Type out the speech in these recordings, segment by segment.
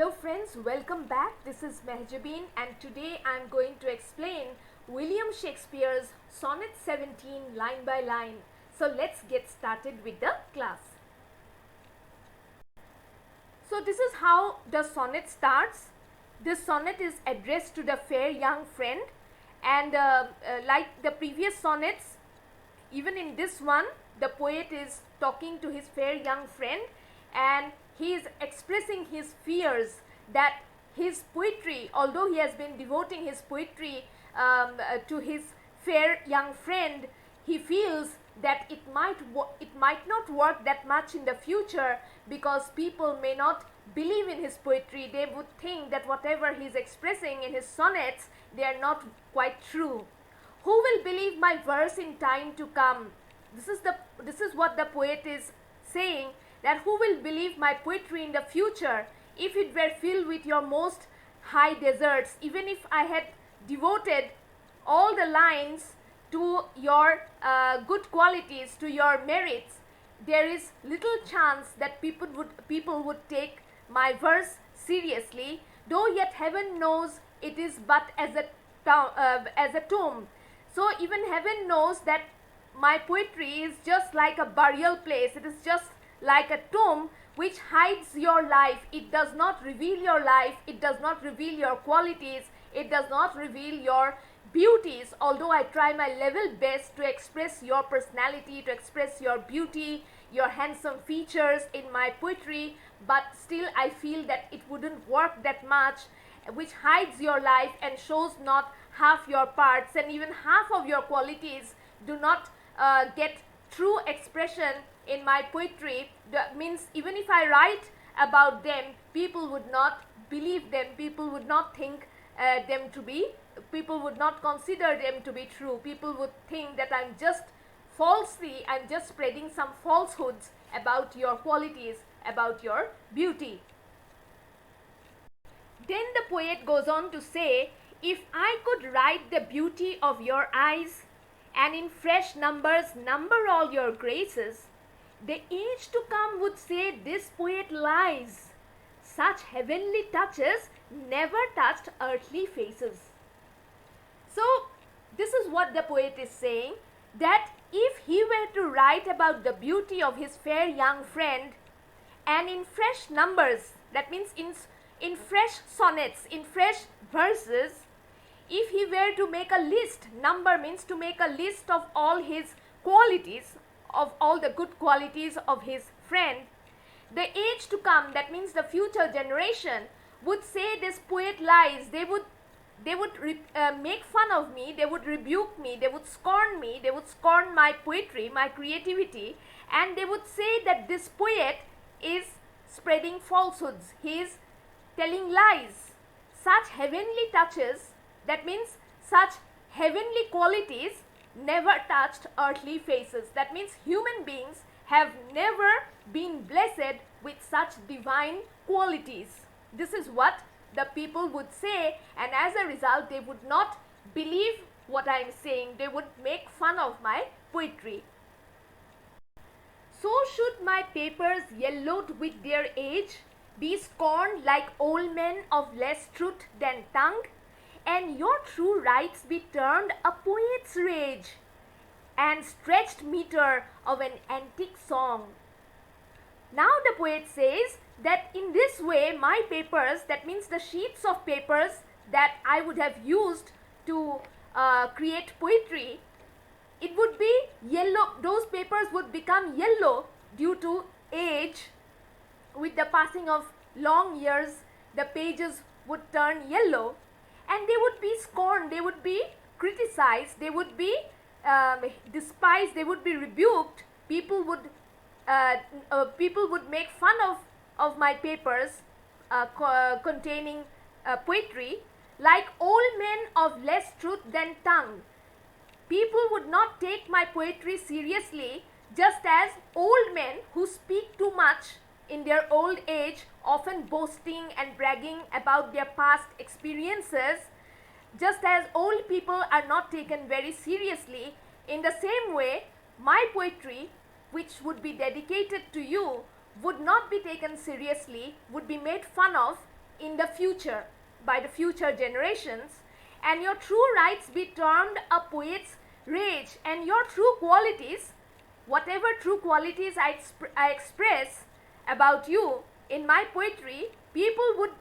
Hello friends, welcome back. This is Mehjabeen and today I am going to explain William Shakespeare's Sonnet 17 line by line. So let's get started with the class. So this is how the sonnet starts. This sonnet is addressed to the fair young friend, and like the previous sonnets, even in this one the poet is talking to his fair young friend and he is expressing his fears that his poetry, although he has been devoting his poetry to his fair young friend, he feels that it might not work that much in the future because people may not believe in his poetry. They would think that whatever he is expressing in his sonnets, they are not quite true. Who will believe my verse in time to come? This is what the poet is saying, that who will believe my poetry in the future if it were filled with your most high deserts? Even if I had devoted all the lines to your good qualities, to your merits, there is little chance that people would take my verse seriously, though yet heaven knows it is but as a tomb. So even heaven knows that my poetry is just like a burial place. It is just like a tomb which hides your life. It does not reveal your life. It does not reveal your qualities. It does not reveal your beauties. Although I try my level best to express your personality, to express your beauty, your handsome features in my poetry, but still I feel that it wouldn't work that much, which hides your life and shows not half your parts, and even half of your qualities do not get true expression in my poetry. That means even if I write about them, people would not believe them, people would not think people would not consider them to be true. People would think that I'm just spreading some falsehoods about your qualities, about your beauty. Then the poet goes on to say, if I could write the beauty of your eyes and in fresh numbers number all your graces, the age to come would say this poet lies. Such heavenly touches never touched earthly faces. So this is what the poet is saying, that if he were to write about the beauty of his fair young friend and in fresh numbers, that means in fresh sonnets, in fresh verses, if he were to make a list, number means to make a list of all his qualities, of all the good qualities of his friend, the age to come, that means the future generation, would say this poet lies. They would make fun of me, they would rebuke me, they would scorn my poetry, my creativity, and they would say that this poet is spreading falsehoods, he is telling lies. Such heavenly touches, that means such heavenly qualities, never touched earthly faces. That means human beings have never been blessed with such divine qualities. This is what the people would say, and as a result they would not believe what I am saying. They would make fun of my poetry. So should my papers, yellowed with their age, be scorned like old men of less truth than tongue, and your true rights be turned a poet's rage and stretched meter of an antique song. Now the poet says that in this way my papers, that means the sheets of papers that I would have used to create poetry, it would be yellow. Those papers would become yellow due to age. With the passing of long years, the pages would turn yellow, and they would be scorned, they would be criticized, they would be despised, they would be rebuked. People would make fun of my papers containing poetry like old men of less truth than tongue. People would not take my poetry seriously, just as old men who speak too much in their old age, often boasting and bragging about their past experiences, just as old people are not taken very seriously, in the same way my poetry, which would be dedicated to you, would not be taken seriously, would be made fun of in the future, by the future generations, and your true rights be termed a poet's rage, and your true qualities, whatever true qualities I express about you in my poetry, people would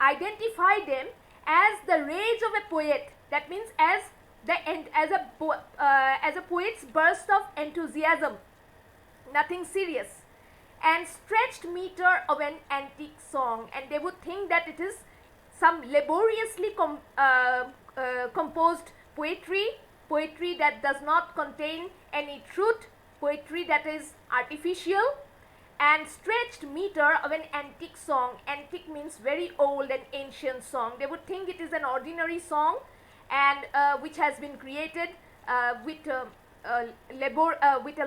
identify them as the rage of a poet. That means as a poet's burst of enthusiasm, nothing serious, and stretched meter of an antique song, and they would think that it is some laboriously composed poetry that does not contain any truth, poetry that is artificial, and stretched meter of an antique song. Antique means very old and ancient song. They would think it is an ordinary song, and which has been created with a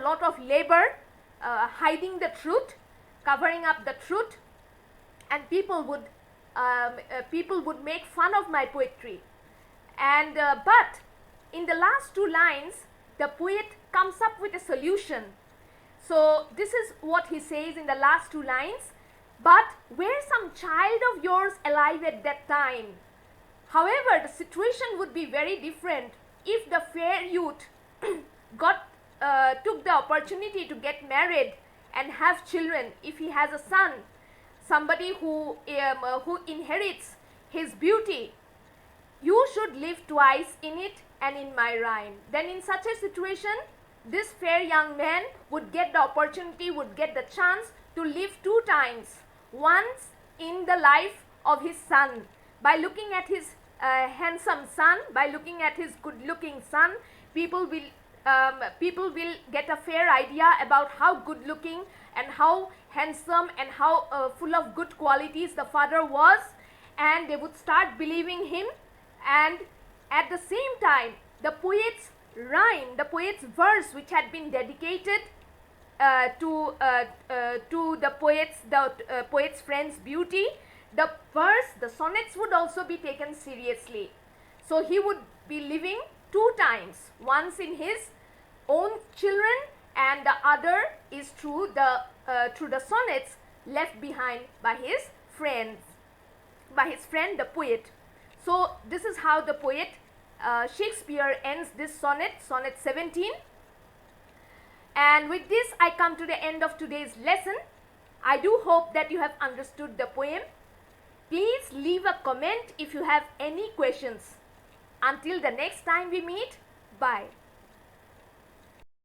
lot of labor, hiding the truth, covering up the truth, and people would make fun of my poetry. And but in the last two lines, the poet comes up with a solution. So this is what he says in the last two lines. But were some child of yours alive at that time? However, the situation would be very different if the fair youth took the opportunity to get married and have children. If he has a son, somebody who inherits his beauty, you should live twice in it and in my rhyme. Then in such a situation, this fair young man would get the opportunity, would get the chance to live two times. Once in the life of his son, by looking at his handsome son, by looking at his good-looking son, people will get a fair idea about how good-looking and how handsome and how full of good qualities the father was, and they would start believing him. And at the same time, the poet's rhyme, the poet's verse, which had been dedicated to the poet's friend's beauty, the verse, the sonnets would also be taken seriously. So he would be living two times, once in his own children, and the other is through the sonnets left behind by his friend the poet. So this is how the poet Shakespeare ends this sonnet, sonnet 17. And with this I come to the end of today's lesson. I do hope that you have understood the poem. Please leave a comment if you have any questions. Until the next time we meet, bye.